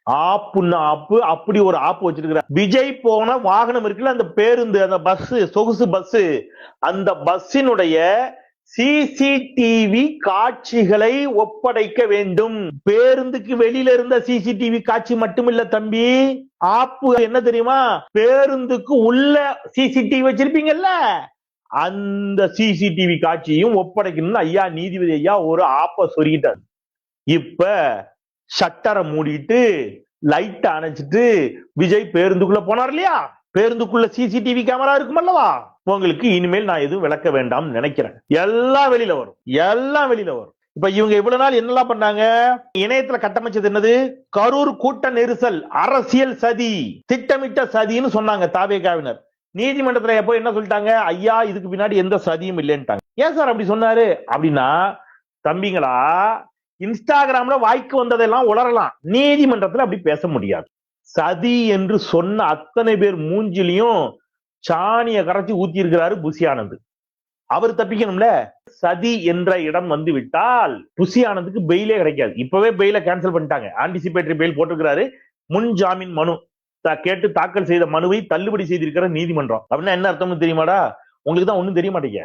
ஆப்புன்னு ஆப்பு, அப்படி ஒரு ஆப்பு வச்சிருக்கிறார். விஜய் போன வாகனம் இருக்குல்ல, அந்த பேருந்து, அந்த பஸ், சொகுசு பஸ், அந்த பஸ்ஸினுடைய சிசிடிவி காட்சிகளை ஒப்படைக்க வேண்டும். பேருந்துக்கு வெளியில இருந்த சிசிடிவி காட்சி மட்டும் இல்ல தம்பி, ஆப்பு என்ன தெரியுமா, பேருந்துக்கு உள்ள சிசிடிவி வச்சிருப்பீங்கல்ல, அந்த சிசிடிவி காட்சியும் ஒப்படைக்கணும்னு ஐயா நீதிபதி ஐயா ஒரு ஆப்ப சொருகிட்டார். இப்ப ஷட்டரை மூடிட்டு லைட் அணைச்சிட்டு விஜய் பேருந்துக்குள்ள போனார் இல்லையா, பேருந்துக்குள்ள சிசிடிவி கேமரா இருக்கும் அல்லவா, உங்களுக்கு இனிமேல் நான் எதுவும் விளக்க வேண்டாம் நினைக்கிறேன். எல்லாம் வெளியில வரும், எல்லாம் வெளியில வரும். இப்ப இவங்க இவ்வளவு நாள் என்னெல்லாம் பண்ணாங்க, இணையத்துல கட்டமைச்சது என்னது, கரூர் கூட்ட நெரிசல் அரசியல் சதி, திட்டமிட்ட சதின்னு சொன்னாங்க தாவேகாவினர். நீதிமன்றத்துல எப்போ என்ன சொல்லிட்டாங்க, ஐயா இதுக்கு பின்னாடி எந்த சதியும் இல்லைன்ட்டாங்க. ஏன் சார் அப்படி சொன்னாரு அப்படின்னா, தம்பிங்களா, இன்ஸ்டாகிராம்ல வாய்க்கு வந்ததெல்லாம் உளரலாம், நீதிமன்றத்துல அப்படி பேச முடியாது. சதி என்று சொன்ன அத்தனை பேர் மூஞ்சிலையும் சாணிய கரைச்சி ஊத்தி இருக்கிறாரு புசி ஆனந்த். அவர் தப்பிக்கணும்ல. சதி என்ற இடம் வந்து விட்டால் புசி ஆனந்துக்கு பெயிலே கிடைக்காது. இப்பவே பெயில கேன்சல் பண்ணிட்டாங்க, ஆன்டிசிபேட்டரி பெயில் போட்டிருக்கிறாரு. முன் ஜாமீன் மனு கேட்டு தாக்கல் செய்த மனுவை தள்ளுபடி செய்திருக்கிற நீதிமன்றம். அப்படின்னா என்ன அர்த்தம்னு தெரியுமாடா, உங்களுக்கு தான் ஒண்ணும் தெரிய மாட்டேங்க.